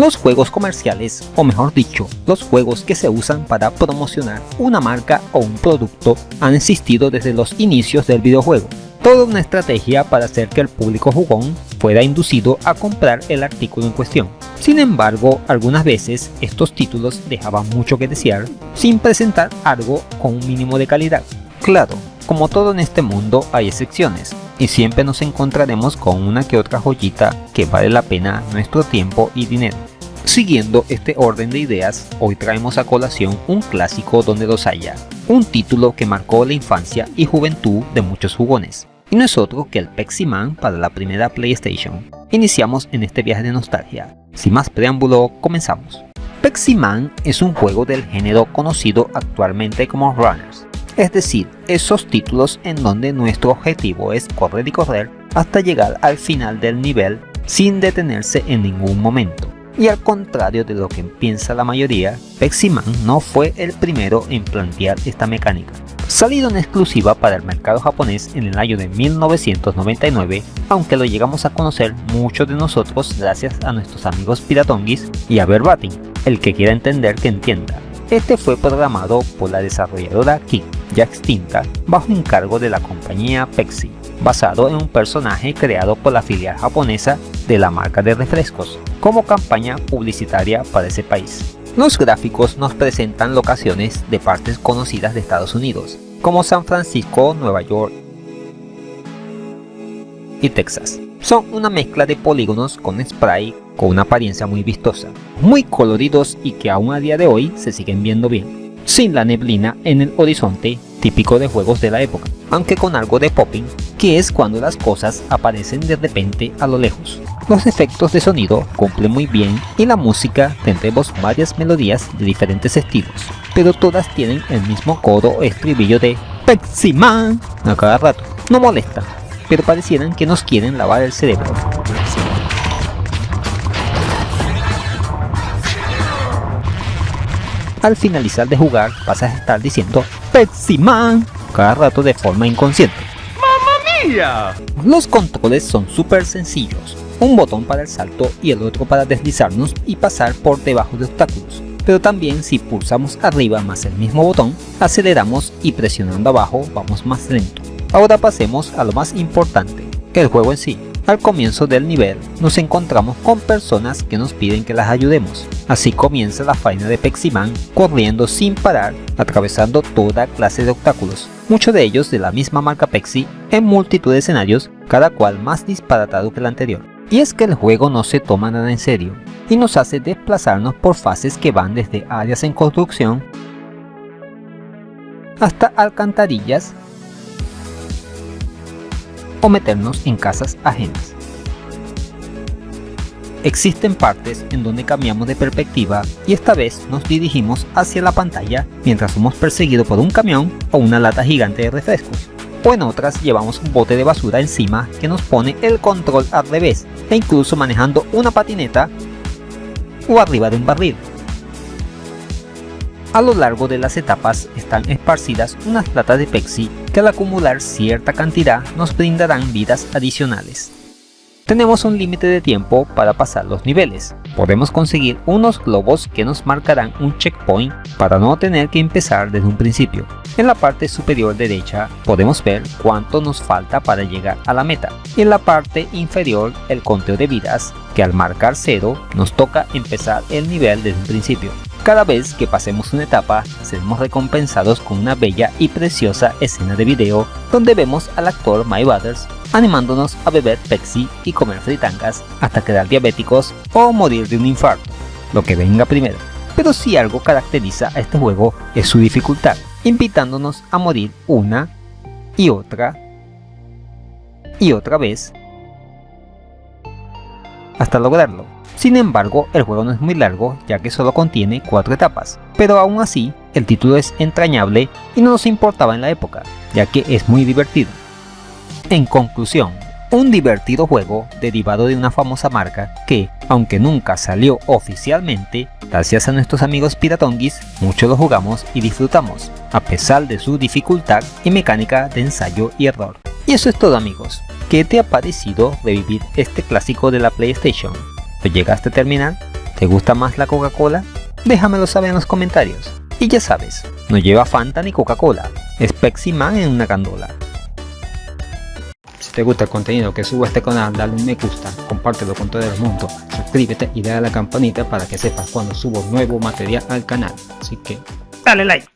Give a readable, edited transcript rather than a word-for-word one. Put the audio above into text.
Los juegos comerciales, o mejor dicho, los juegos que se usan para promocionar una marca o un producto, han existido desde los inicios del videojuego. Toda una estrategia para hacer que el público jugón fuera inducido a comprar el artículo en cuestión. Sin embargo, algunas veces estos títulos dejaban mucho que desear sin presentar algo con un mínimo de calidad. Claro, como todo en este mundo hay excepciones, y siempre nos encontraremos con una que otra joyita que vale la pena nuestro tiempo y dinero. Siguiendo este orden de ideas, hoy traemos a colación un clásico donde los haya, un título que marcó la infancia y juventud de muchos jugones, y no es otro que el Pepsi Man para la primera PlayStation. Iniciamos en este viaje de nostalgia. Sin más preámbulo, comenzamos. Pepsi Man es un juego del género conocido actualmente como runners, es decir, esos títulos en donde nuestro objetivo es correr y correr hasta llegar al final del nivel sin detenerse en ningún momento. Y al contrario de lo que piensa la mayoría, Pepsi Man no fue el primero en plantear esta mecánica. Salido en exclusiva para el mercado japonés en el año de 1999, aunque lo llegamos a conocer muchos de nosotros gracias a nuestros amigos piratonguis y a Verbatim, el que quiera entender que entienda. Este fue programado por la desarrolladora Kik, ya extinta, bajo encargo de la compañía Pepsi, basado en un personaje creado por la filial japonesa de la marca de refrescos, como campaña publicitaria para ese país. Los gráficos nos presentan locaciones de partes conocidas de Estados Unidos, como San Francisco, Nueva York y Texas. Son una mezcla de polígonos con spray con una apariencia muy vistosa, muy coloridos y que aún a día de hoy se siguen viendo bien, sin la neblina en el horizonte típico de juegos de la época, aunque con algo de popping, que es cuando las cosas aparecen de repente a lo lejos. Los efectos de sonido cumplen muy bien y la música tendremos varias melodías de diferentes estilos, pero todas tienen el mismo coro o estribillo de Pepsi Man a cada rato. No molesta, pero parecieran que nos quieren lavar el cerebro. Al finalizar de jugar vas a estar diciendo Pepsi Man cada rato de forma inconsciente. ¡Mamma mía! Los controles son súper sencillos, un botón para el salto y el otro para deslizarnos y pasar por debajo de obstáculos, pero también si pulsamos arriba más el mismo botón, aceleramos y presionando abajo vamos más lento. Ahora pasemos a lo más importante, el juego en sí. Al comienzo del nivel nos encontramos con personas que nos piden que las ayudemos. Así comienza la faena de Pepsi Man corriendo sin parar, atravesando toda clase de obstáculos, muchos de ellos de la misma marca Pepsi, en multitud de escenarios, cada cual más disparatado que el anterior. Y es que el juego no se toma nada en serio, y nos hace desplazarnos por fases que van desde áreas en construcción hasta alcantarillas o meternos en casas ajenas. Existen partes en donde cambiamos de perspectiva y esta vez nos dirigimos hacia la pantalla mientras somos perseguidos por un camión o una lata gigante de refrescos, o en otras llevamos un bote de basura encima que nos pone el control al revés e incluso manejando una patineta o arriba de un barril. A lo largo de las etapas están esparcidas unas latas de Pepsi que al acumular cierta cantidad nos brindarán vidas adicionales. Tenemos un límite de tiempo para pasar los niveles. Podemos conseguir unos globos que nos marcarán un checkpoint para no tener que empezar desde un principio. En la parte superior derecha podemos ver cuánto nos falta para llegar a la meta. Y en la parte inferior el conteo de vidas, que al marcar 0 nos toca empezar el nivel desde un principio. Cada vez que pasemos una etapa, seremos recompensados con una bella y preciosa escena de video donde vemos al actor Mike Butters animándonos a beber Pepsi y comer fritangas hasta quedar diabéticos o morir de un infarto, lo que venga primero. Pero si algo caracteriza a este juego es su dificultad, invitándonos a morir una y otra vez hasta lograrlo. Sin embargo, el juego no es muy largo ya que solo contiene 4 etapas, pero aún así el título es entrañable y no nos importaba en la época, ya que es muy divertido. En conclusión, un divertido juego derivado de una famosa marca que, aunque nunca salió oficialmente, gracias a nuestros amigos piratonguis, muchos lo jugamos y disfrutamos, a pesar de su dificultad y mecánica de ensayo y error. Y eso es todo, amigos. ¿Qué te ha parecido revivir este clásico de la PlayStation? ¿Lo llegaste a terminar? ¿Te gusta más la Coca-Cola? Déjamelo saber en los comentarios. Y ya sabes, no lleva Fanta ni Coca-Cola, es Pepsi Man en una candola. Si te gusta el contenido que subo a este canal, dale un me gusta, compártelo con todo el mundo, suscríbete y dale a la campanita para que sepas cuando subo nuevo material al canal. Así que dale like.